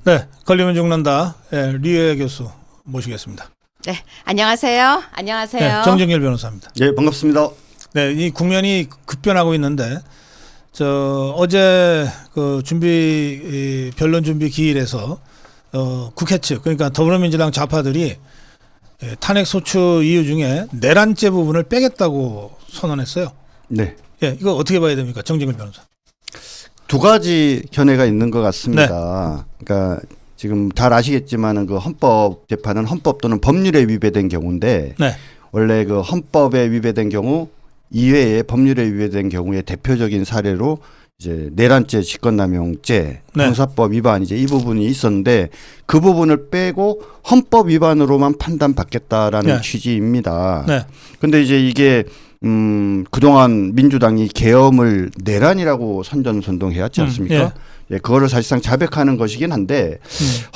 네, 걸리면 죽는다. 예, 류혜 교수 모시겠습니다. 네, 안녕하세요. 안녕하세요. 네, 정정일 변호사입니다. 네, 반갑습니다. 네, 이 국면이 급변하고 있는데 어제 그 변론 준비 기일에서 국회 측 그러니까 더불어민주당 좌파들이 탄핵 소추 이유 중에 내란죄 부분을 빼겠다고 선언했어요. 네. 예, 이거 어떻게 봐야 됩니까, 정정일 변호사? 두 가지 견해가 있는 것 같습니다. 그러니까 지금 잘 아시겠지만은 그 헌법 재판은 헌법 또는 법률에 위배된 경우인데 네, 원래 그 헌법에 위배된 경우 이외에 법률에 위배된 경우에 대표적인 사례로 이제 내란죄, 직권남용죄, 네. 형사법 위반 이제 이 부분이 있었는데 그 부분을 빼고 헌법 위반으로만 판단받겠다라는 네. 취지입니다. 네, 근데 이제 이게 그동안 민주당이 계엄을 내란이라고 선전선동해왔지 않습니까? 예, 그거를 사실상 자백하는 것이긴 한데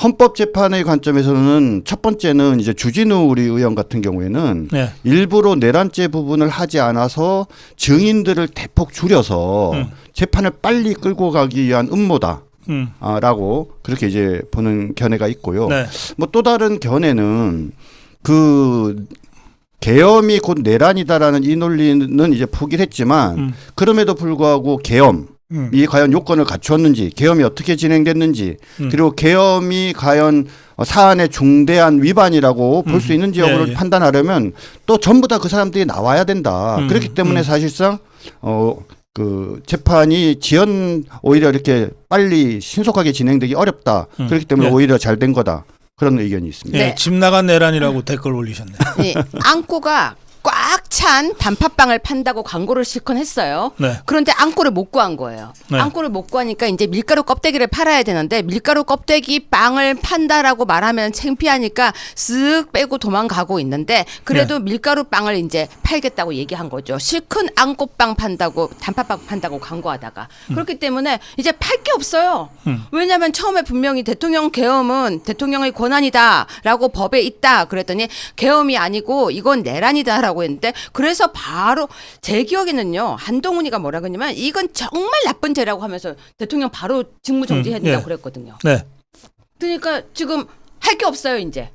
헌법재판의 관점에서는 첫 번째는 이제 주진우 우리 의원 같은 경우에는 네. 일부러 내란죄 부분을 하지 않아서 증인들을 대폭 줄여서 재판을 빨리 끌고 가기 위한 음모다. 라고 그렇게 이제 보는 견해가 있고요. 네. 뭐 또 다른 견해는 그 계엄이 곧 내란이다라는 이 논리는 이제 포기를 했지만 그럼에도 불구하고 계엄이 과연 요건을 갖추었는지, 계엄이 어떻게 진행됐는지, 그리고 계엄이 과연 사안의 중대한 위반이라고 볼 수 있는지 여부를 판단하려면 또 전부 다 그 사람들이 나와야 된다. 그렇기 때문에 사실상 그 재판이 오히려 이렇게 빨리 신속하게 진행되기 어렵다. 그렇기 때문에 오히려 잘 된 거다. 그런 의견이 있습니다. 예, 집 나간 내란이라고 댓글 올리셨네. 네, 앙꼬가 꽉 찬 단팥빵을 판다고 광고를 실컷 했어요. 네. 그런데 앙꼬를 못 구한 거예요. 네. 앙꼬를 못 구하니까 이제 밀가루 껍데기를 팔아야 되는데 밀가루 껍데기 빵을 판다라고 말하면 창피하니까 쓱 빼고 도망가고 있는데 그래도 밀가루 빵을 이제 팔겠다고 얘기한 거죠. 실컷 앙꼬빵 판다고 단팥빵 판다고 광고하다가 그렇기 때문에 이제 팔 게 없어요. 왜냐하면 처음에 분명히 대통령 계엄은 대통령의 권한이다라고 법에 있다 그랬더니 계엄이 아니고 이건 내란이다라고 했는데 그래서 바로 제 기억에는요 한동훈이가 뭐라고 했냐면 이건 정말 나쁜 죄라고 하면서 대통령 바로 직무정지해야 된다고 그랬거든요. 네. 그러니까 지금 할 게 없어요 이제.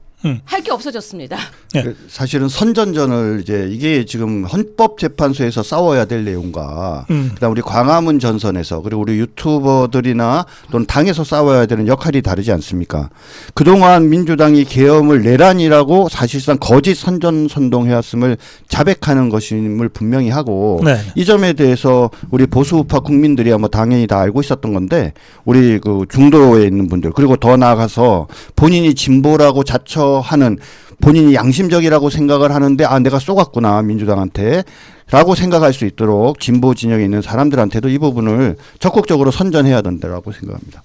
할 게 없어졌습니다. 네. 사실은 선전전을 이게 지금 헌법재판소에서 싸워야 될 내용과 그다음 우리 광화문 전선에서 그리고 우리 유튜버들이나 또는 당에서 싸워야 되는 역할이 다르지 않습니까? 그동안 민주당이 계엄을 내란이라고 사실상 거짓 선전선동해왔음을 자백하는 것임을 분명히 하고 네. 이 점에 대해서 우리 보수우파 국민들이야 뭐 당연히 다 알고 있었던 건데 우리 그 중도에 있는 분들 그리고 더 나아가서 본인이 진보라고 자처하는 본인이 양심적이라고 생각을 하는데 내가 쏘갔구나 민주당한테 라고 생각할 수 있도록 진보 진영에 있는 사람들한테도 이 부분을 적극적으로 선전해야 된다고 생각합니다.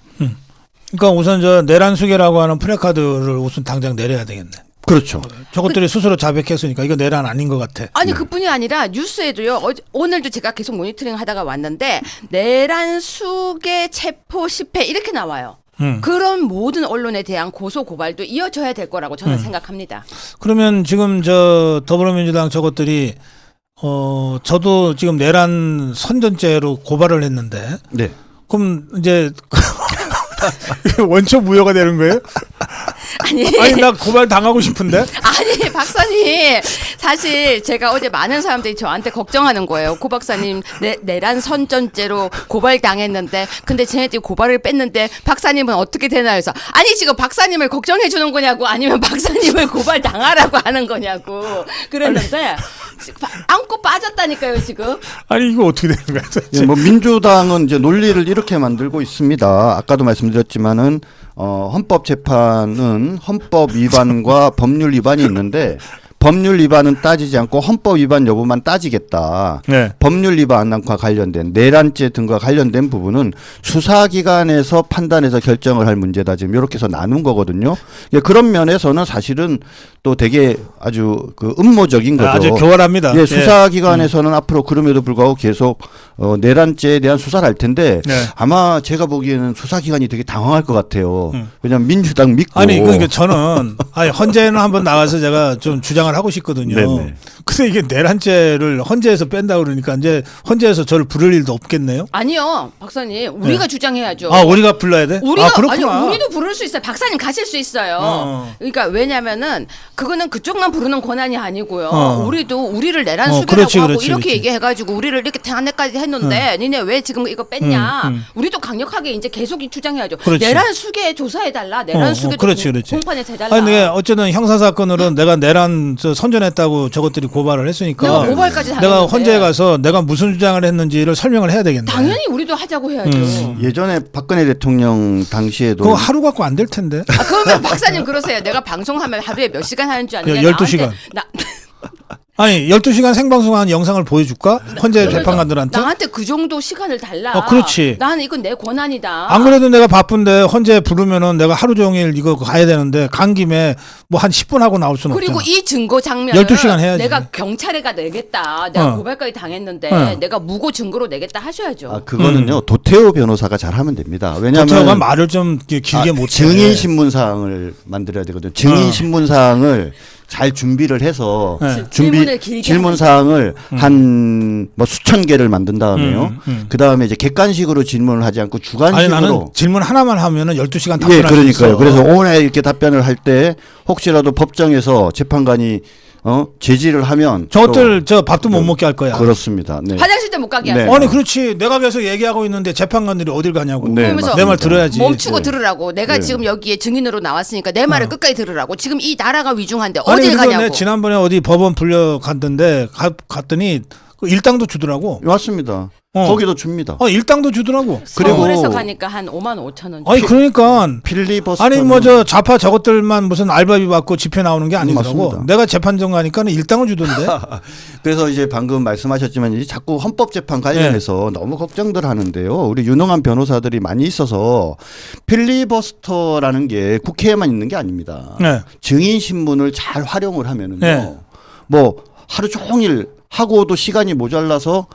그러니까 우선 내란 수계라고 하는 프래카드를 우선 당장 내려야 되겠네. 그렇죠. 저것들이 스스로 자백했으니까 이거 내란 아닌 것 같아. 아니 그뿐이 아니라 뉴스에도요. 오늘도 제가 계속 모니터링 하다가 왔는데 내란 수계 체포 실패 이렇게 나와요. 그런 모든 언론에 대한 고소 고발도 이어져야 될 거라고 저는 생각합니다. 그러면 지금 더불어민주당 저것들이 저도 지금 내란 선전죄로 고발을 했는데 네. 그럼 이제 원초 무효가 되는 거예요? 아니 나 고발 당하고 싶은데. 아니 박사님 사실 제가 어제 많은 사람들이 저한테 걱정하는 거예요. 고 박사님 내란 선전죄로 고발 당했는데 근데 쟤네들이 고발을 뺐는데 박사님은 어떻게 되나요? 그래서 아니 지금 박사님을 걱정해 주는 거냐고 아니면 박사님을 고발 당하라고 하는 거냐고 그랬는데 안고 빠졌다니까요 지금. 아니 이거 어떻게 되는 거야? 예, 뭐 민주당은 이제 논리를 이렇게 만들고 있습니다. 아까도 말씀드렸지만은 헌법재판은 헌법 위반과 법률 위반이 있는데 법률 위반은 따지지 않고 헌법 위반 여부만 따지겠다. 네. 법률 위반과 관련된 내란죄 등과 관련된 부분은 수사기관에서 판단해서 결정을 할 문제다. 지금 이렇게 해서 나눈 거거든요. 그런 면에서는 사실은 또 되게 아주 그 음모적인 거죠. 아주 교활합니다. 예, 수사기관에서는 앞으로 그럼에도 불구하고 계속 내란죄에 대한 수사를 할 텐데 네. 아마 제가 보기에는 수사기관이 되게 당황할 것 같아요. 왜냐하면 민주당 믿고 아니 그러니까 저는 헌재는 한번 나가서 제가 좀 주장을 하고 싶거든요. 네네. 근데 이게 내란죄를 헌재에서 뺀다 그러니까 이제 헌재에서 저를 부를 일도 없겠네요. 아니요, 박사님, 우리가 네. 주장해야죠. 아 우리가 불러야 돼? 우리가 아 그렇구나. 아니 우리도 부를 수 있어요. 박사님 가실 수 있어요. 그러니까 왜냐면은 그거는 그쪽만 부르는 권한이 아니고요. 우리도 우리를 내란 수배라고 그렇지, 하고 그렇지, 이렇게 그렇지. 얘기해가지고 우리를 이렇게 탄핵까지 했는데 니네 왜 지금 이거 뺐냐? 우리도 강력하게 이제 계속 주장해야죠. 그렇지. 내란 수계 조사해달라. 내란 수계 그렇지, 그렇지. 공판에서 해달라. 아니 근데 어쨌든 형사 사건으로 내가 내란 선전했다고 저것들이 고발을 했으니까 내가 고발까지 내가 당했는데. 헌재에 가서 내가 무슨 주장을 했는지를 설명을 해야 되겠네. 당연히 우리도 하자고 해야죠. 예전에 박근혜 대통령 당시에도 그거 하루 갖고 안 될 텐데. 아, 그러면 박사님 그러세요. 내가 방송하면 하루에 몇 시간 하는 줄 아느냐? 12시간. 아니 12시간 생방송한 영상을 보여줄까? 헌재 재판관들한테? 나한테 그 정도 시간을 달라. 그렇지. 나는 이건 내 권한이다. 안 그래도 내가 바쁜데 헌재 부르면은 내가 하루 종일 이거 가야 되는데 간 김에 뭐 한 10분 하고 나올 수는 그리고 없잖아. 이 증거 장면을 12시간 해야지. 내가 경찰에가 내겠다. 내가 어. 고발까지 당했는데 내가 무고 증거로 내겠다 하셔야죠. 아, 그거는요 도태호 변호사가 잘하면 됩니다. 왜냐하면 도태호가 말을 좀 길게 못해. 증인 신문사항을 만들어야 되거든요. 증인 신문사항을 잘 준비를 해서 네. 질문을 길게 질문 사항을 한 뭐 수천 개를 만든 다음에요. 그 다음에 이제 객관식으로 질문을 하지 않고 아니 주관식으로. 나는 질문 하나만 하면은 12시간 예, 답변할 수 있어. 그러니까요. 그래서 오래 이렇게 답변을 할 때 혹시라도 법정에서 재판관이 제지를 하면 저것들 저 밥도 못 먹게 할 거야. 그렇습니다. 네. 화장실도 못 가게 네. 하세요. 아니 그렇지. 내가 계속 얘기하고 있는데 재판관들이 어딜 가냐고. 네, 그러면서 내 말 들어야지. 멈추고 네. 들으라고. 내가 네. 지금 여기에 증인으로 나왔으니까 내 말을 끝까지 들으라고. 지금 이 나라가 위중한데 아니 어딜 그리고 가냐고. 내 지난번에 어디 법원 불려 갔던데 갔더니 그 일당도 주더라고. 맞습니다. 어. 거기도 줍니다. 일당도 주더라고. 그리고- 서울에서 가니까 한 5만 5천 원. 아니 그러니까 필리버스터. 아니 뭐 저 좌파 저것들만 무슨 알바비 받고 집회 나오는 게 아니더라고. 맞습니다. 내가 재판정 가니까는 일당을 주던데. 그래서 이제 방금 말씀하셨지만 이제 자꾸 헌법재판 관련해서 너무 걱정들 하는데요. 우리 유능한 변호사들이 많이 있어서 필리버스터라는 게 국회에만 있는 게 아닙니다. 네. 증인 신문을 잘 활용을 하면은요. 네. 뭐 하루 종일 하고도 시간이 모자라서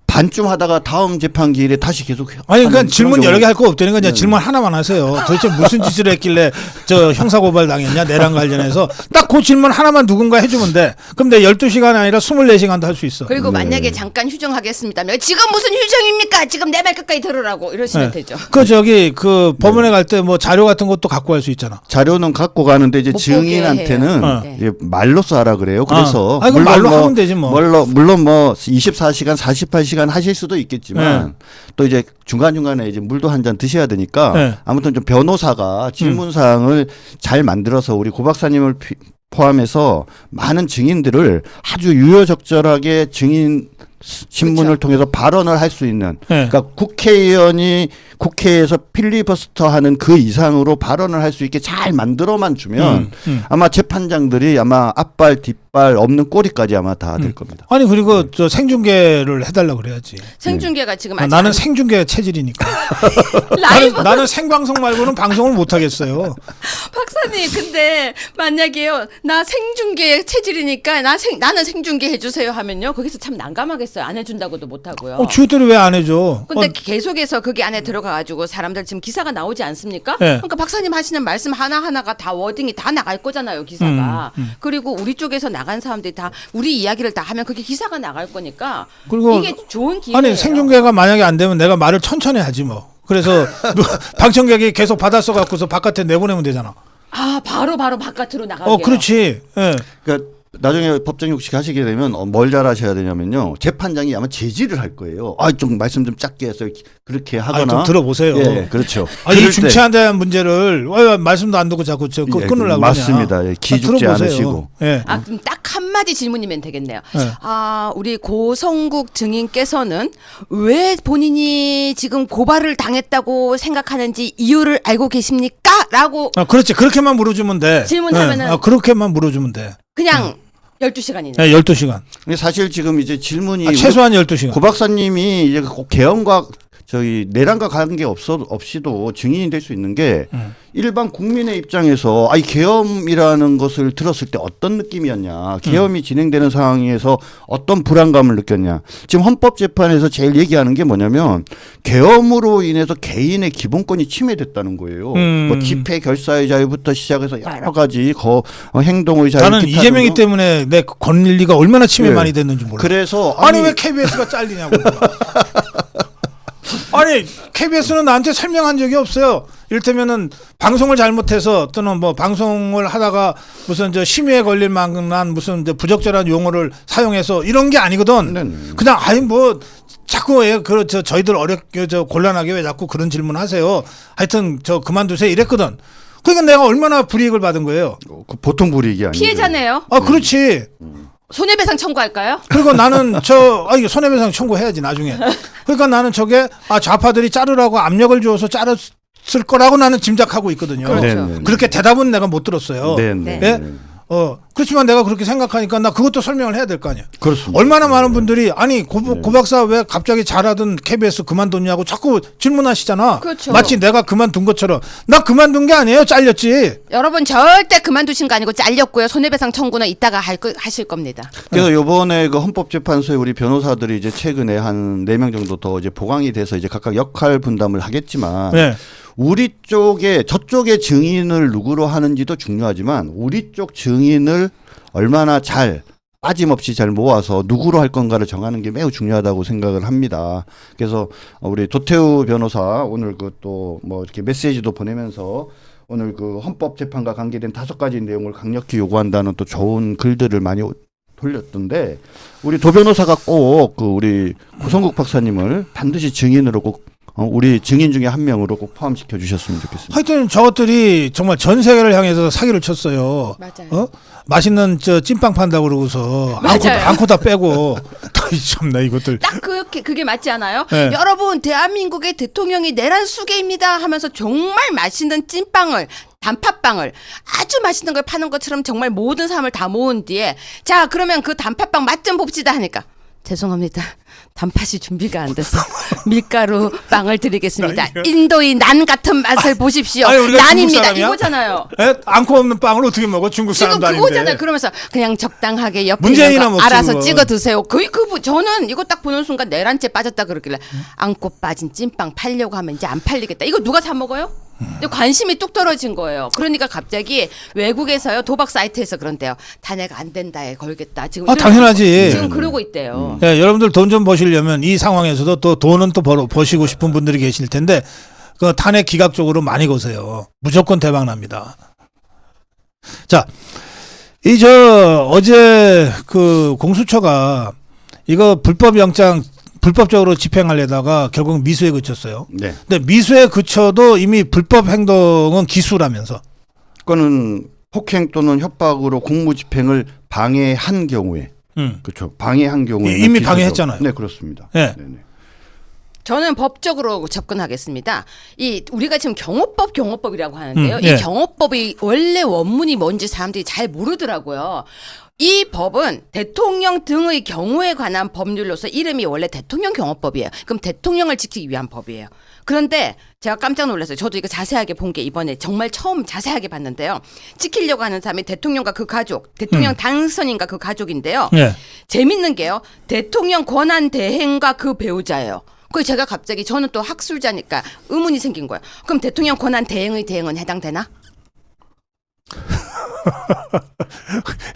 반쯤 하다가 다음 재판 기일에 다시 계속 아니 하는 그러니까 질문 그런 여러 개 경우- 할 거 없다니까 그냥 네. 질문 하나만 하세요. 도대체 무슨 짓을 했길래 저 형사고발 당했냐 내란 관련해서 딱 그 질문 하나만 누군가 해주면 돼. 그럼 내 12시간 아니라 24시간도 할 수 있어. 그리고 네. 만약에 잠깐 휴정하겠습니다. 지금 무슨 휴정입니까? 지금 내 말 끝까지 들으라고 이러시면 네. 되죠. 그 저기 그 법원에 갈 때 뭐 자료 같은 것도 갖고 갈 수 있잖아. 자료는 갖고 가는데 이제 못 보게 증인한테는 해요. 이제 말로써 하라 그래요. 그래서 아이고, 말로 하면 되지 뭐. 물론 뭐 24시간, 48시간 하실 수도 있겠지만 또 이제 중간중간에 이제 물도 한 잔 드셔야 되니까 네. 아무튼 좀 변호사가 질문 사항을 잘 만들어서 우리 고 박사님을 포함해서 많은 증인들을 아주 유효적절하게 증인 신문을 그렇죠. 통해서 발언을 할 수 있는 네. 그러니까 국회의원이 국회에서 필리버스터 하는 그 이상으로 발언을 할 수 있게 잘 만들어만 주면 아마 재판장들이 아마 앞발 뒷발 없는 꼬리까지 아마 다 될 겁니다. 아니 그리고 저 생중계를 해달라 그래야지. 생중계가 지금 아직 나는 생중계 체질이니까. 라이브 나는 생방송 말고는 방송을 못 하겠어요. 박사님 근데 만약에요 나 생중계 체질이니까 나는 생중계 해주세요 하면요 거기서 참 난감하겠어요. 안 해준다고도 못하고요. 주들이 왜 안 해줘? 근데 계속해서 거기 안에 들어가가지고 사람들 지금 기사가 나오지 않습니까? 네. 그러니까 박사님 하시는 말씀 하나하나가 다 워딩이 다 나갈 거잖아요, 기사가. 그리고 우리 쪽에서 나간 사람들이 다 우리 이야기를 다 하면 그게 기사가 나갈 거니까 그리고 이게 좋은 기회예요. 아니 생중계가 만약에 안 되면 내가 말을 천천히 하지 뭐. 그래서 방청객이 계속 받아 써갖고서 바깥에 내보내면 되잖아. 바로 바깥으로 나가게. 그렇지. 예. 그러니까 나중에 법정 육식 하시게 되면 뭘 잘하셔야 되냐면요. 재판장이 아마 제지를 할 거예요. 좀 말씀 좀 작게 해서 그렇게 하거나. 좀 들어보세요. 예, 그렇죠. 이 그럴 때- 중체한 대한 문제를 왜 말씀도 안 듣고 자꾸 예, 끊으려고 맞습니다. 하냐. 예, 기죽지 들어보세요. 않으시고. 예. 그럼 딱 한마디 질문이면 되겠네요. 네. 우리 고성국 증인께서는 왜 본인이 지금 고발을 당했다고 생각하는지 이유를 알고 계십니까? 라고 그렇지. 그렇게만 물어주면 돼. 질문하면은- 그렇게만 물어주면 돼. 그냥 12시간이네. 12시간. 사실 지금 이제 질문이 최소한 12시간. 고 박사님이 이제 꼭 개헌과 저희 내란과 관계 없이도 증인이 될 수 있는 게 일반 국민의 입장에서 이 계엄이라는 것을 들었을 때 어떤 느낌이었냐, 계엄이 진행되는 상황에서 어떤 불안감을 느꼈냐. 지금 헌법재판에서 제일 얘기하는 게 뭐냐면 계엄으로 인해서 개인의 기본권이 침해됐다는 거예요. 뭐 집회 결사의 자유부터 시작해서 여러 가지 행동의 자유. 나는 이재명이 때문에 내 권리가 얼마나 침해 네. 많이 됐는지 몰라. 그래서 아니 왜 KBS가 잘리냐고. 아니 KBS는 나한테 설명한 적이 없어요. 이를테면은 방송을 잘못해서 또는 뭐 방송을 하다가 무슨 저 심의에 걸릴 만한 무슨 저 부적절한 용어를 사용해서 이런 게 아니거든. 네네. 그냥 아니 뭐 자꾸 왜 저희들 어렵게 곤란하게 왜 자꾸 그런 질문 하세요. 하여튼 저 그만두세요 이랬거든. 그러니까 내가 얼마나 불이익을 받은 거예요. 그 보통 불이익이 아니에요. 피해자네요. 아 그렇지. 손해배상 청구할까요? 그리고 나는 이거 손해배상 청구해야지 나중에. 그러니까 나는 저게 좌파들이 자르라고 압력을 주어서 자랐을 거라고 나는 짐작하고 있거든요. 그렇죠. 네네. 그렇게 대답은 내가 못 들었어요. 네네. 예? 그렇지만 내가 그렇게 생각하니까 나 그것도 설명을 해야 될 거 아니야. 그렇습니다. 얼마나 많은 분들이 아니 고 박사 왜 갑자기 잘하던 KBS 그만뒀냐고 자꾸 질문하시잖아. 그렇죠. 마치 내가 그만둔 것처럼. 나 그만둔 게 아니에요. 잘렸지. 여러분 절대 그만두신 거 아니고 잘렸고요. 손해배상 청구는 이따가 하실 겁니다. 그래서 요번에 그 헌법재판소에 우리 변호사들이 이제 최근에 한 4명 정도 더 이제 보강이 돼서 이제 각각 역할 분담을 하겠지만 네. 우리 쪽에 저쪽의 증인을 누구로 하는지도 중요하지만 우리 쪽 증인을 얼마나 잘 빠짐없이 잘 모아서 누구로 할 건가를 정하는 게 매우 중요하다고 생각을 합니다. 그래서 우리 도태우 변호사 오늘 그 또 뭐 이렇게 메시지도 보내면서 오늘 그 헌법재판과 관계된 5가지 내용을 강력히 요구한다는 또 좋은 글들을 많이 돌렸던데 우리 도 변호사가 꼭 그 우리 고성국 박사님을 반드시 증인으로 꼭 우리 증인 중에 한 명으로 꼭 포함시켜 주셨으면 좋겠습니다. 하여튼 저것들이 정말 전 세계를 향해서 사기를 쳤어요. 맞아요. 맛있는 찐빵 판다고 그러고서 맞아요. 안고 다 빼고 참나 이것들. 딱 그게 맞지 않아요? 네. 여러분 대한민국의 대통령이 내란 수계입니다 하면서 정말 맛있는 찐빵을 단팥빵을 아주 맛있는 걸 파는 것처럼 정말 모든 사람을 다 모은 뒤에 자 그러면 그 단팥빵 맛 좀 봅시다 하니까 죄송합니다. 단팥이 준비가 안 돼서 밀가루 빵을 드리겠습니다. 인도의 난 같은 맛을 보십시오. 아니, 우리가 중국 난입니다. 사람이야? 이거잖아요. 안고 없는 빵을 어떻게 먹어? 중국 지금 사람도 그거잖아요. 아닌데. 그러면서 그냥 적당하게 옆에 문재인이나 있는 거 먹지, 알아서 그건. 찍어 드세요. 저는 이거 딱 보는 순간 내란죄 빠졌다 그러길래 안고 빠진 찐빵 팔려고 하면 이제 안 팔리겠다. 이거 누가 사 먹어요? 근데 관심이 뚝 떨어진 거예요. 그러니까 갑자기 외국에서요 도박 사이트에서 그런데요 탄핵 안 된다에 걸겠다. 지금 당연하지. 지금 그러고 있대요. 예, 여러분들 돈 좀 버시려면 이 상황에서도 또 돈은 또 버시고 싶은 분들이 계실 텐데 그 탄핵 기각적으로 많이 거세요. 무조건 대박 납니다. 자, 어제 그 공수처가 이거 불법 영장 불법적으로 집행하려다가 결국 미수에 그쳤어요. 네. 근데 미수에 그쳐도 이미 불법 행동은 기수라면서. 그거는 폭행 또는 협박으로 공무집행을 방해한 경우에 그렇죠. 방해한 경우에 이미 방해했잖아요. 네, 그렇습니다. 네. 네네. 저는 법적으로 접근하겠습니다. 우리가 지금 경호법이라고 하는데요. 예. 이 경호법이 원래 원문이 뭔지 사람들이 잘 모르더라고요. 이 법은 대통령 등의 경우에 관한 법률로서 이름이 원래 대통령 경호법이에요. 그럼 대통령을 지키기 위한 법이에요. 그런데 제가 깜짝 놀랐어요. 저도 이거 자세하게 본 게 이번에 정말 처음 자세하게 봤는데요. 지키려고 하는 사람이 대통령과 그 가족, 대통령 당선인과 그 가족인데요. 예. 재밌는 게요. 대통령 권한 대행과 그 배우자예요. 그 제가 갑자기 저는 또 학술자니까 의문이 생긴 거예요. 그럼 대통령 권한 대행의 대행은 해당되나?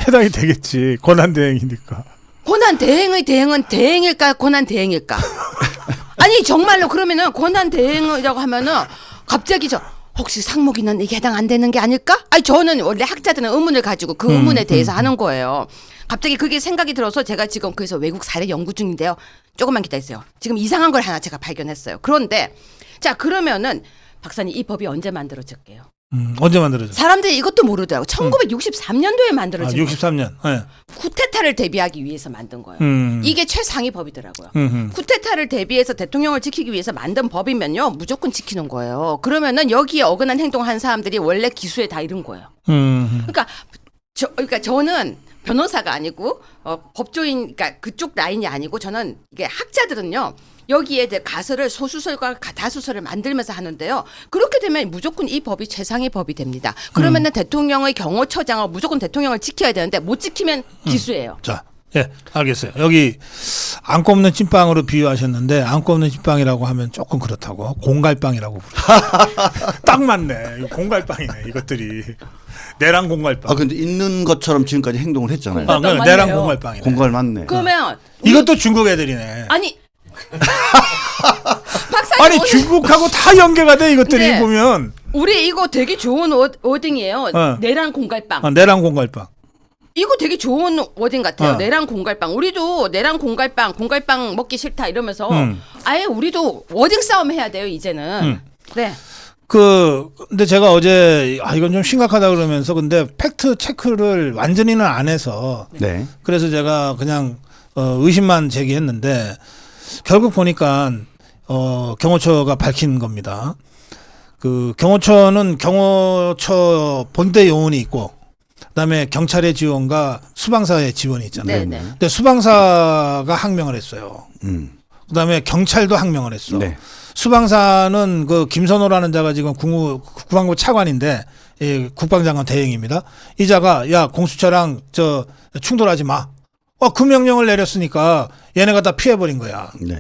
해당이 되겠지. 권한대행이니까. 권한 대행의 대행은 대행일까 권한 대행일까? 아니 정말로 그러면은 권한 대행이라고 하면은 갑자기 혹시 상목이는 이게 해당 안 되는 게 아닐까? 아니 저는 원래 학자들은 의문을 가지고 그 의문에 대해서 하는 거예요. 갑자기 그게 생각이 들어서 제가 지금 그래서 외국 사례 연구 중인데요. 조금만 기다리세요. 지금 이상한 걸 하나 제가 발견했어요. 그런데 자 그러면은 박사님 이 법이 언제 만들어졌게요? 언제 만들어졌어요? 사람들이 이것도 모르더라고. 1963년도에 만들어진 거예요. 63년. 예. 쿠데타를 대비하기 위해서 만든 거예요. 이게 최상위 법이더라고요. 쿠데타를 대비해서 대통령을 지키기 위해서 만든 법이면요 무조건 지키는 거예요. 그러면은 여기에 어긋난 행동한 사람들이 원래 기수에 다 이른 거예요. 그러니까 저는 법조인, 그러니까 그쪽 라인이 아니고 저는 이게 학자들은요 여기에 이제 가설을 소수설과 다수설을 만들면서 하는데요. 그렇게 되면 무조건 이 법이 최상위 법이 됩니다. 그러면은 대통령의 경호처장은 무조건 대통령을 지켜야 되는데 못 지키면 기수예요. 자, 예, 알겠어요. 여기 안고 없는 찐빵으로 비유하셨는데 안고 없는 찐빵이라고 하면 조금 그렇다고 공갈빵이라고 부르죠. 딱 맞네. 이거 공갈빵이네. 이것들이 내랑 공갈빵. 아 근데 있는 것처럼 지금까지 행동을 했잖아요. 아, 그럼 맞네요. 내랑 공갈빵이네. 공갈 맞네. 그러면 이것도 중국 애들이네. 아니 박사님 아니 오늘 중국하고 다 연계가 돼 이것들이 네. 보면. 우리 이거 되게 좋은 워딩이에요. 내란 공갈빵. 내랑 공갈빵. 이거 되게 좋은 워딩 같아요. 어. 내랑 공갈빵. 우리도 내랑 공갈빵 먹기 싫다 이러면서 아예 우리도 워딩 싸움 해야 돼요 이제는. 네. 근데 제가 어제 이건 좀 심각하다 그러면서 근데 팩트 체크를 완전히는 안 해서 네. 그래서 제가 그냥 의심만 제기했는데 결국 보니까 경호처가 밝힌 겁니다. 그 경호처는 경호처 본대 요원이 있고 그다음에 경찰의 지원과 수방사의 지원이 있잖아요. 네네. 근데 수방사가 항명을 했어요. 그다음에 경찰도 항명을 했어. 네. 수방사는 그 김선호라는 자가 지금 국방부 차관인데 국방장관 대행입니다. 이 자가 야 공수처랑 저 충돌하지 마. 그 명령을 내렸으니까 얘네가 다 피해버린 거야. 네.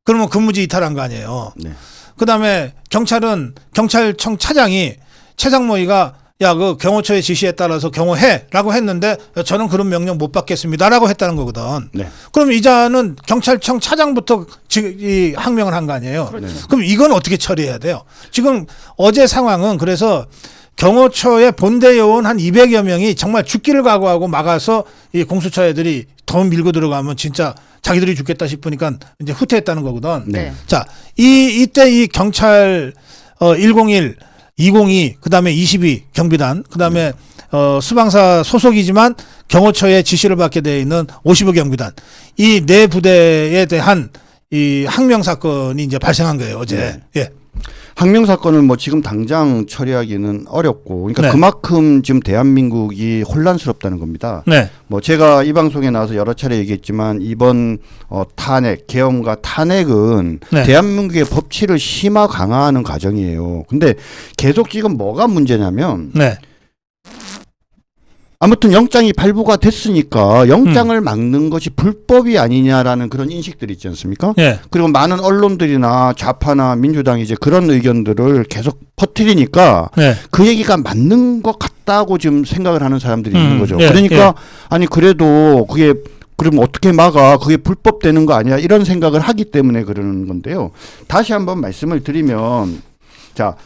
그러면 근무지 이탈한 거 아니에요. 네. 그다음에 경찰은 경찰청 차장이 최상모의가 야 그 경호처의 지시에 따라서 경호해라고 했는데 저는 그런 명령 못 받겠습니다라고 했다는 거거든. 네. 그럼 이자는 경찰청 차장부터 이 항명을 한 거 아니에요. 그럼 이건 어떻게 처리해야 돼요? 지금 어제 상황은 그래서 경호처의 본대 요원 한 200여 명이 정말 죽기를 각오하고 막아서 이 공수처 애들이 더 밀고 들어가면 진짜 자기들이 죽겠다 싶으니까 이제 후퇴했다는 거거든. 네. 자, 이때 이 경찰 101, 202, 그다음에 22 경비단, 그다음에 수방사 소속이지만 경호처의 지시를 받게 되어 있는 55 경비단 이 네 부대에 대한 이 항명 사건이 이제 발생한 거예요 어제. 네. 예. 항명 사건을 뭐 지금 당장 처리하기는 어렵고, 그러니까 네. 그만큼 지금 대한민국이 혼란스럽다는 겁니다. 네. 뭐 제가 이 방송에 나와서 여러 차례 얘기했지만 이번 탄핵, 계엄과 탄핵은 네. 대한민국의 법치를 심화 강화하는 과정이에요. 근데 계속 지금 뭐가 문제냐면 네. 아무튼 영장이 발부가 됐으니까 영장을 막는 것이 불법이 아니냐라는 그런 인식들이 있지 않습니까? 예. 그리고 많은 언론들이나 좌파나 민주당이 이제 그런 의견들을 계속 퍼뜨리니까 네. 그 얘기가 맞는 것 같다고 지금 생각을 하는 사람들이 있는 거죠. 예, 그러니까 예. 아니 그래도 그게 그럼 어떻게 막아? 그게 불법되는 거 아니야? 이런 생각을 하기 때문에 그러는 건데요. 다시 한번 말씀을 드리면 자,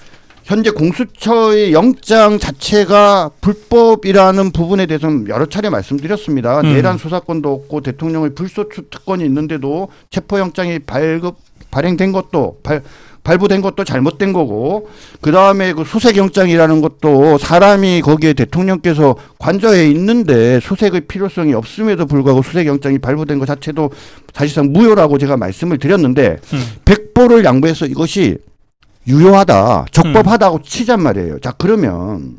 현재 공수처의 영장 자체가 불법이라는 부분에 대해서는 여러 차례 말씀드렸습니다. 내란 수사권도 없고 대통령의 불소추 특권이 있는데도 체포영장이 발행된 것도 발부된 것도 잘못된 거고, 그 다음에 그 수색영장이라는 것도 사람이 거기에 대통령께서 관저에 있는데 수색의 필요성이 없음에도 불구하고 수색영장이 발부된 것 자체도 사실상 무효라고 제가 말씀을 드렸는데 백보를 양보해서 이것이 유효하다, 적법하다고 치잔 말이에요. 자, 그러면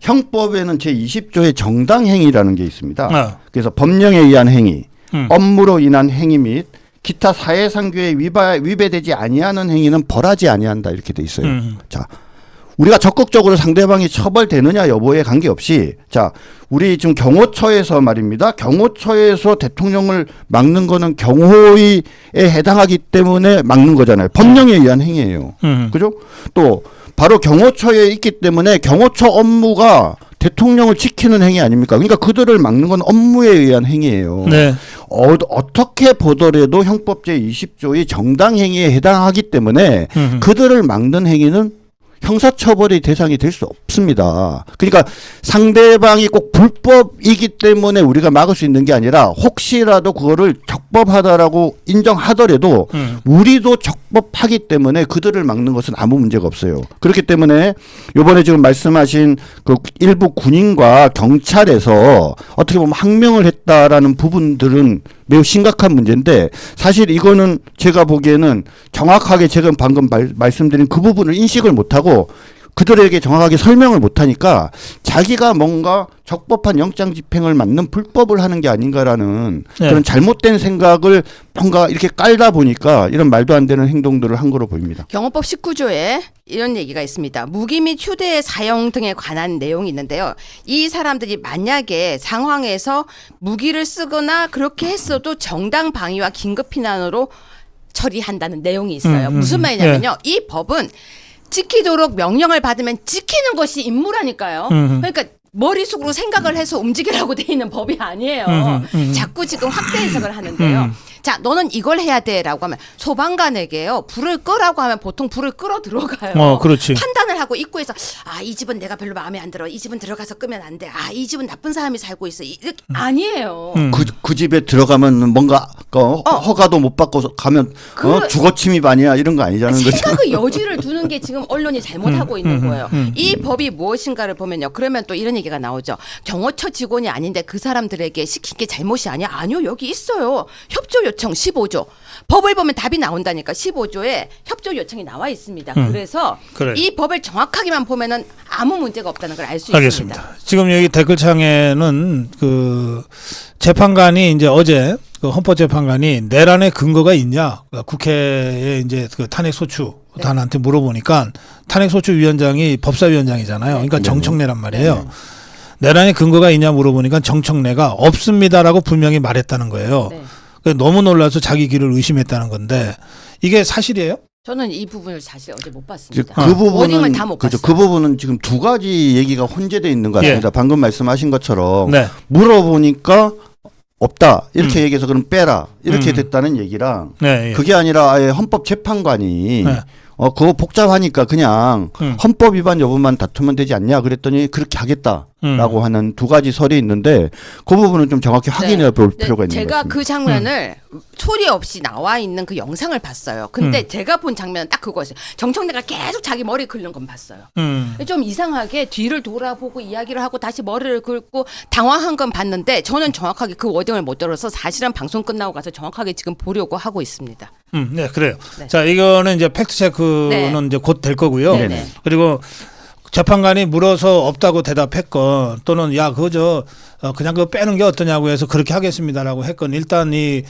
형법에는 제20조의 정당행위라는 게 있습니다. 그래서 법령에 의한 행위, 업무로 인한 행위 및 기타 사회상규에 위배되지 아니하는 행위는 벌하지 아니한다 이렇게 돼 있어요. 자, 우리가 적극적으로 상대방이 처벌되느냐 여부에 관계없이 자, 우리 지금 경호처에서 말입니다. 경호처에서 대통령을 막는 거는 경호에 해당하기 때문에 막는 거잖아요. 법령에 의한 행위예요. 그죠? 또 바로 경호처에 있기 때문에 경호처 업무가 대통령을 지키는 행위 아닙니까? 그러니까 그들을 막는 건 업무에 의한 행위예요. 네. 어떻게 보더라도 형법 제20조의 정당행위에 해당하기 때문에 그들을 막는 행위는 형사처벌의 대상이 될 수 없습니다. 그러니까 상대방이 꼭 불법이기 때문에 우리가 막을 수 있는 게 아니라 혹시라도 그거를 적법하다라고 인정하더라도 우리도 적법하기 때문에 그들을 막는 것은 아무 문제가 없어요. 그렇기 때문에 이번에 지금 말씀하신 그 일부 군인과 경찰에서 어떻게 보면 항명을 했다라는 부분들은 매우 심각한 문제인데 사실 이거는 제가 보기에는 정확하게 제가 방금 말씀드린 그 부분을 인식을 못하고 그들에게 정확하게 설명을 못하니까 자기가 뭔가 적법한 영장 집행을 맞는 불법을 하는 게 아닌가라는 네. 그런 잘못된 생각을 뭔가 이렇게 깔다 보니까 이런 말도 안 되는 행동들을 한 거로 보입니다. 경호법 19조에 이런 얘기가 있습니다. 무기 및 휴대의 사용 등에 관한 내용이 있는데요. 이 사람들이 만약에 상황에서 무기를 쓰거나 그렇게 했어도 정당 방위와 긴급 피난으로 처리한다는 내용이 있어요. 무슨 말이냐면요. 이 법은 지키도록 명령을 받으면 지키는 것이 임무라니까요. 그러니까 머릿속으로 생각을 해서 움직이라고 돼 있는 법이 아니에요. 자꾸 지금 확대 해석을 하는데요. 자, 너는 이걸 해야 돼라고 하면 소방관에게요. 불을 끄라고 하면 보통 불을 끌어 들어가요. 그렇지. 판단을 하고 입구에서 이 집은 내가 별로 마음에 안 들어. 이 집은 들어가서 끄면 안 돼. 이 집은 나쁜 사람이 살고 있어. 이렇게 아니에요. 그 집에 들어가면 뭔가 허가도 못 받고 가면 주거 침입 아니야 이런 거 아니잖아요. 생각의 여지를 두는 게 지금 언론이 잘못하고 있는 거예요. 이 법이 무엇인가를 보면요. 그러면 또 이런 얘기가 나오죠. 경호처 직원이 아닌데 그 사람들에게 시킨 게 잘못이 아니야? 아니요. 여기 있어요. 협조 요청 15조. 법을 보면 답이 나온다니까. 15조에 협조 요청이 나와 있습니다. 그래서 그래. 이 법을 정확하게만 보면은 아무 문제가 없다는 걸 알 수 알겠습니다. 있습니다. 지금 여기 댓글창에는 그 재판관이 이제 어제 그 헌법재판관이 내란의 근거가 있냐 그러니까 국회에 이제 그 탄핵 소추 단한테 물어보니까 탄핵 소추 위원장이 법사위원장이잖아요. 그러니까 정청래란 말이에요. 내란의 근거가 있냐 물어보니까 정청래가 없습니다라고 분명히 말했다는 거예요. 네. 너무 놀라서 자기 귀를 의심했다는 건데 이게 사실이에요? 저는 이 부분을 사실 어제 못 봤습니다. 그 부분은 워딩을 다 못 그죠. 봤어요. 그 부분은 지금 두 가지 얘기가 혼재되어 있는 것 같습니다. 방금 말씀하신 것처럼 네. 물어보니까 없다 이렇게 얘기해서 그럼 빼라 이렇게 됐다는 얘기랑 네. 예. 그게 아니라 아예 헌법재판관이 네. 그거 복잡하니까 그냥 헌법 위반 여부만 다투면 되지 않냐 그랬더니 그렇게 하겠다라고 하는 두 가지 설이 있는데 그 부분은 좀 정확히 확인해 볼 필요가 있는 것 제가 같습니다. 그 장면을 소리 없이 나와 있는 그 영상을 봤어요. 근데 제가 본 장면은 딱 그거였어요. 정청래가 계속 자기 머리 긁는 건 봤어요. 좀 이상하게 뒤를 돌아보고 이야기를 하고 다시 머리를 긁고 당황한 건 봤는데 저는 정확하게 그 워딩을 못 들어서 사실은 방송 끝나고 가서 정확하게 지금 보려고 하고 있습니다. 네, 그래요. 네. 자, 이거는 이제 팩트 체크는 네. 이제 곧 될 거고요. 네네. 그리고 재판관이 물어서 없다고 대답했건 또는 야, 그거 그냥 그거 빼는 게 어떠냐고 해서 그렇게 하겠습니다라고 했건 일단 이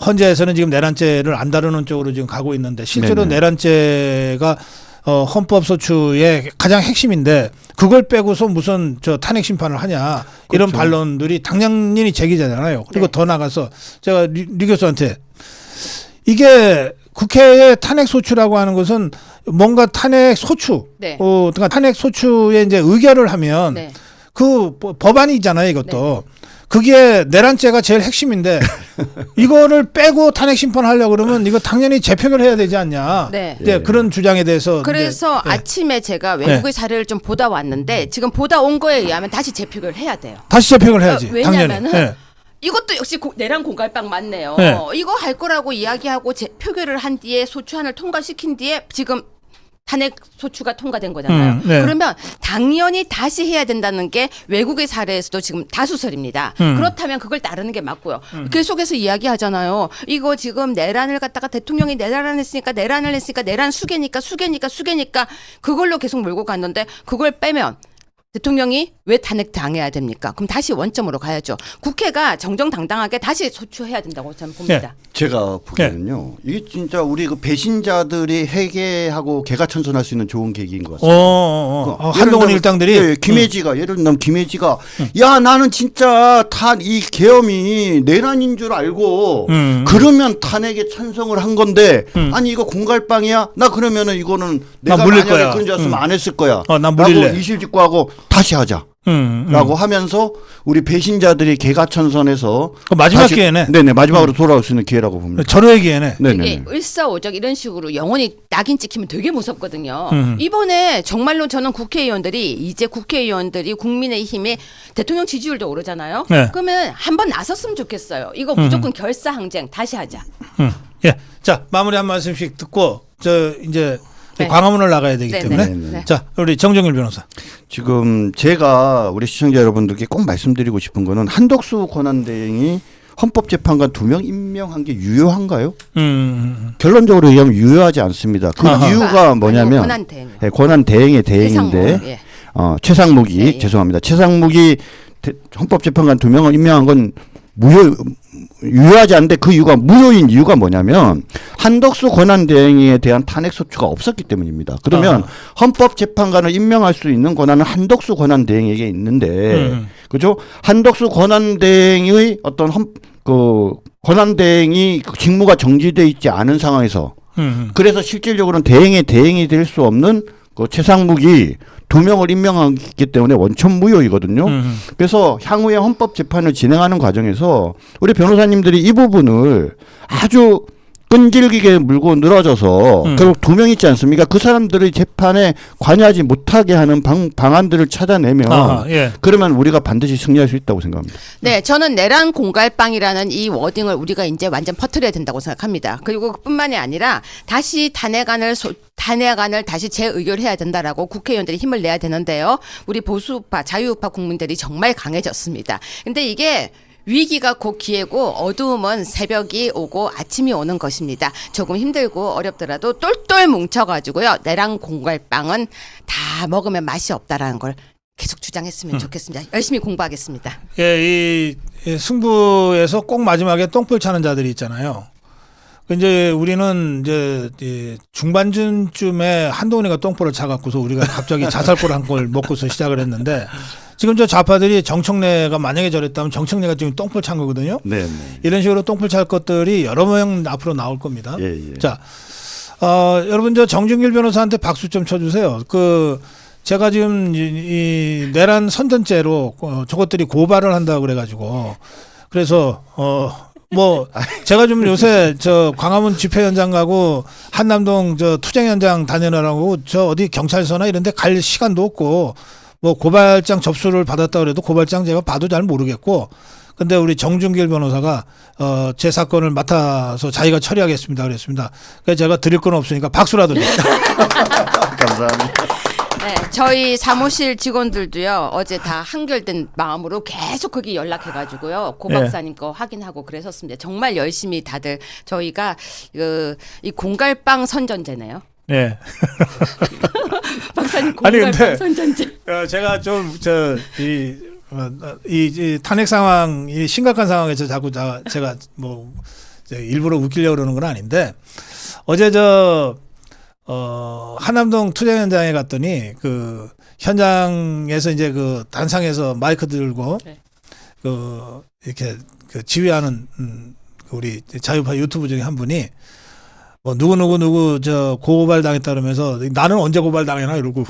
헌재에서는 지금 내란죄를 안 다루는 쪽으로 지금 가고 있는데 실제로 네네. 내란죄가 헌법소추의 가장 핵심인데 그걸 빼고서 무슨 탄핵 심판을 하냐 이런 그렇죠. 반론들이 당연히 제기되잖아요. 그리고 네. 더 나가서 제가 리 교수한테 이게 국회의 탄핵 소추라고 하는 것은 뭔가 탄핵 소추, 네. 그러니까 탄핵 소추에 이제 의결을 하면 네. 그 법안이 있잖아요, 이것도. 그게 내란죄가 제일 핵심인데 이거를 빼고 탄핵 심판하려고 그러면 이거 당연히 재표결 해야 되지 않냐. 네. 이제 그런 주장에 대해서 그래서 이제, 네. 아침에 제가 외국의 사례를 좀 보다 왔는데 지금 보다 온 거에 의하면 다시 재표결을 해야 돼요. 다시 재표결 해야지. 왜냐면은 당연히. 네. 이것도 역시 내란 공갈빵 맞네요. 네. 이거 할 거라고 이야기하고 표결을 한 뒤에 소추안을 통과시킨 뒤에 지금 탄핵 소추가 통과된 거잖아요. 네. 그러면 당연히 다시 해야 된다는 게 외국의 사례에서도 지금 다수설입니다. 그렇다면 그걸 따르는 게 맞고요. 계속해서 이야기하잖아요. 이거 지금 내란을 갖다가 대통령이 내란을 했으니까 내란 수개니까 그걸로 계속 몰고 갔는데 그걸 빼면 대통령이 왜 탄핵 당해야 됩니까? 그럼 다시 원점으로 가야죠. 국회가 정정당당하게 다시 소추해야 된다고 저는 봅니다. 제가 보기에는요. 이게 진짜 우리 그 배신자들이 회개하고 개가천선할 수 있는 좋은 계기인 것 같습니다. 한동훈 일당들이 예, 김혜지가 예를 들면 김혜지가 야 나는 진짜 이 계엄이 내란인 줄 알고 그러면 탄핵에 찬성을 한 건데 아니 이거 공갈빵이야? 나 그러면은 이거는 나 내가 물릴 만약에 거야. 그런 줄 알았으면 안 했을 거야. 나 물릴래. 라고 이실직고하고 다시 하자. 라고 하면서 우리 배신자들이 개가천선해서 마지막 기회네. 네네 마지막으로 돌아올 수 있는 기회라고 봅니다. 절호의 기회네. 네네. 이게 일사오적 이런 식으로 영원히 낙인 찍히면 되게 무섭거든요. 이번에 정말로 저는 이제 국회의원들이 국민의힘의 대통령 지지율도 오르잖아요. 네. 그러면 한번 나섰으면 좋겠어요. 이거 무조건 결사항쟁 다시 하자. 예. 자, 마무리 한 말씀씩 듣고 이제 네. 광화문을 나가야 되기 네, 때문에. 네. 자, 우리 정정일 변호사. 지금 제가 우리 시청자 여러분들께 꼭 말씀드리고 싶은 거는 한덕수 권한대행이 헌법재판관 2명 임명한 게 유효한가요? 음. 결론적으로 얘기하면 유효하지 않습니다. 그 아하. 이유가 뭐냐면 권한 대행. 예, 권한 대행의 대행인데 최상목, 예. 최상무기 예, 예. 죄송합니다. 최상무기 헌법재판관 2명을 임명한 건 유효하지 않은데 그 이유가 무효인 이유가 뭐냐면 한덕수 권한대행에 대한 탄핵소추가 없었기 때문입니다. 그러면 헌법재판관을 임명할 수 있는 권한은 한덕수 권한대행에게 있는데 그죠? 한덕수 권한대행의 어떤 권한대행이 직무가 정지돼 있지 않은 상황에서 그래서 실질적으로는 대행이 될 수 없는 그 최상무기 2명을 임명하기 때문에 원천 무효이거든요. 그래서 향후에 헌법 재판을 진행하는 과정에서 우리 변호사님들이 이 부분을 아주 끈질기게 물고 늘어져서 결국 2명 있지 않습니까? 그 사람들의 재판에 관여하지 못하게 하는 방안들을 찾아내면 예. 그러면 우리가 반드시 승리할 수 있다고 생각합니다. 네, 저는 내란 공갈빵이라는 이 워딩을 우리가 이제 완전 퍼뜨려야 된다고 생각합니다. 그리고 그뿐만이 아니라 다시 탄핵안을 다시 재의결해야 된다라고 국회의원들이 힘을 내야 되는데요. 우리 보수우파, 자유우파 국민들이 정말 강해졌습니다. 근데 이게 위기가 곧 기회고 어두움은 새벽이 오고 아침이 오는 것입니다. 조금 힘들고 어렵더라도 똘똘 뭉쳐가지고요. 내란 공갈빵은 다 먹으면 맛이 없다라는 걸 계속 주장했으면 좋겠습니다. 열심히 공부하겠습니다. 예, 이 승부에서 꼭 마지막에 똥볼 차는 자들이 있잖아요. 이제 우리는 이제 이 중반쯤에 한동훈이가 똥볼을 차갖고서 우리가 갑자기 자살골 한 걸 먹고서 시작을 했는데 지금 저 좌파들이 정청래가 만약에 저랬다면 정청래가 지금 똥볼 찬 거거든요. 네. 이런 식으로 똥볼 찰 것들이 여러 명 앞으로 나올 겁니다. 예. 자, 여러분 저 정준길 변호사한테 박수 좀 쳐주세요. 제가 지금 이 내란 선전죄로 저것들이 고발을 한다고 그래가지고 그래서 뭐 제가 좀 요새 저 광화문 집회 현장 가고 한남동 저 투쟁 현장 다니느라고 저 어디 경찰서나 이런 데 갈 시간도 없고 뭐 고발장 접수를 받았다 그래도 고발장 제가 봐도 잘 모르겠고 근데 우리 정준길 변호사가 제 사건을 맡아서 자기가 처리하겠습니다 그랬습니다. 그래서 제가 드릴 건 없으니까 박수라도 좀. 감사합니다. 네, 저희 사무실 직원들도요 어제 다 한결된 마음으로 계속 거기 연락해가지고요 고 박사님 거 확인하고 그랬었습니다. 정말 열심히 다들 저희가 이 공갈빵 선전제네요. 네. 박사님 아니, 공갈빵 근데 선전제. 제가 좀 이 탄핵 상황이 심각한 상황에서 자꾸 제가 뭐 일부러 웃기려고 그러는 건 아닌데 어제 한남동 투쟁 현장에 갔더니 그 현장에서 이제 그 단상에서 마이크 들고 네. 이렇게 지휘하는 우리 자유파 유튜브 중에 한 분이 뭐 누구 저 고발 당했다 그러면서 나는 언제 고발 당했나 이러고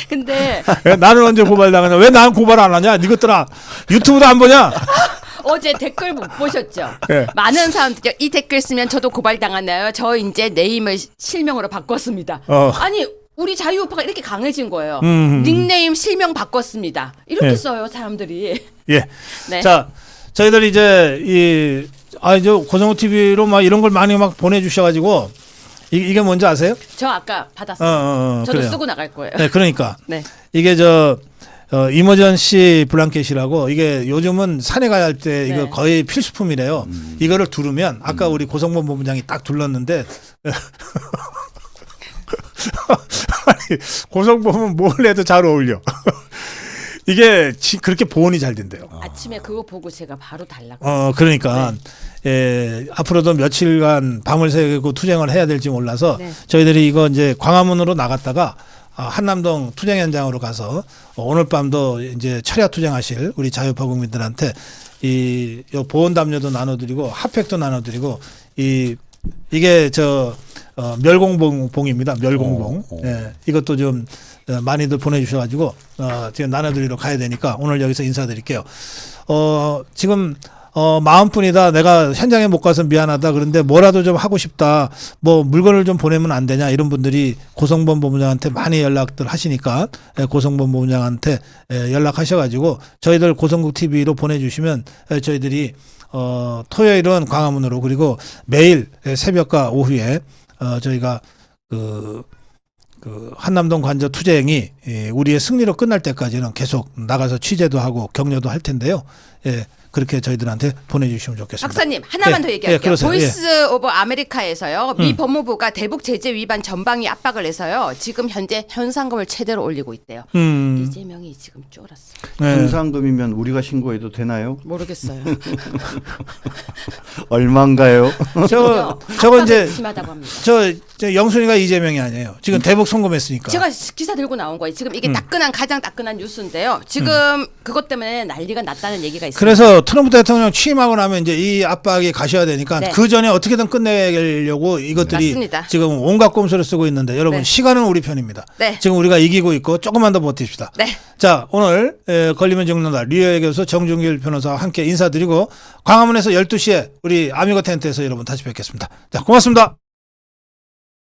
근데 나는 언제 고발 당했나 왜 나는 고발 안 하냐 이것들아 유튜브도 안 보냐 어제 댓글 못 보셨죠? 네. 많은 사람들이 이 댓글 쓰면 저도 고발당하나요? 저 이제 네임을 실명으로 바꿨습니다. 아니 우리 자유우파가 이렇게 강해진 거예요. 닉네임 실명 바꿨습니다. 이렇게 네. 써요 사람들이. 예. 네. 자 저희들 이제 저 고성호 TV로 막 이런 걸 많이 막 보내주셔가지고 이게 뭔지 아세요? 저 아까 받았어요. 저도 그래요. 쓰고 나갈 거예요. 네, 그러니까 네. 이게 이머전시 블랑켓이라고 이게 요즘은 산에 가야 할 때 이거 네. 거의 필수품이래요. 이거를 두르면 아까 우리 고성범 본부장이 딱 둘렀는데 아니, 고성범은 뭘 해도 잘 어울려. 이게 그렇게 보온이 잘 된대요. 아침에 그거 보고 제가 바로 달라고. 그러니까 앞으로도 며칠간 밤을 새고 투쟁을 해야 될지 몰라서 네. 저희들이 이거 이제 광화문으로 나갔다가 한남동 투쟁 현장으로 가서 오늘 밤도 이제 철야 투쟁하실 우리 자유파 국민들한테 이 보온 담요도 나눠드리고 핫팩도 나눠드리고 이게 멸공봉입니다. 멸공봉. 예, 이것도 좀 많이들 보내주셔가지고 지금 나눠드리러 가야 되니까 오늘 여기서 인사드릴게요. 지금 마음뿐이다. 내가 현장에 못 가서 미안하다. 그런데 뭐라도 좀 하고 싶다. 뭐 물건을 좀 보내면 안 되냐. 이런 분들이 고성범 본부장한테 많이 연락들 하시니까 고성범 본부장한테 연락하셔가지고 저희들 고성국 TV로 보내주시면 저희들이 토요일은 광화문으로 그리고 매일 새벽과 오후에 저희가 그 한남동 관저 투쟁이 우리의 승리로 끝날 때까지는 계속 나가서 취재도 하고 격려도 할 텐데요. 예. 그렇게 저희들한테 보내주시면 좋겠습니다. 박사님 하나만 더 얘기할게요. 그러세요. 보이스 오브 아메리카에서요. 미 법무부가 대북 제재 위반 전방위 압박을 해서요. 지금 현재 현상금을 최대로 올리고 있대요. 이재명이 지금 쫄았어. 네. 현상금이면 우리가 신고해도 되나요? 모르겠어요. 얼마인가요? 저거 이제 심하다고 합니다. 저 영순이가 이재명이 아니에요. 지금 대북 송금했으니까. 제가 기사 들고 나온 거예요. 지금 이게 가장 따끈한 뉴스인데요. 지금 그것 때문에 난리가 났다는 얘기가 있어요. 그래서 트럼프 대통령 취임하고 나면 이제 이 압박이 가셔야 되니까 네. 그 전에 어떻게든 끝내려고 이것들이 맞습니다. 지금 온갖 꼼수를 쓰고 있는데 여러분 네. 시간은 우리 편입니다. 네. 지금 우리가 이기고 있고 조금만 더 버팁시다. 네. 자, 오늘 걸리면 죽는다 류여의 교수 정준길 변호사와 함께 인사드리고 광화문에서 12시에 우리 아미고 텐트에서 여러분 다시 뵙겠습니다. 자, 고맙습니다.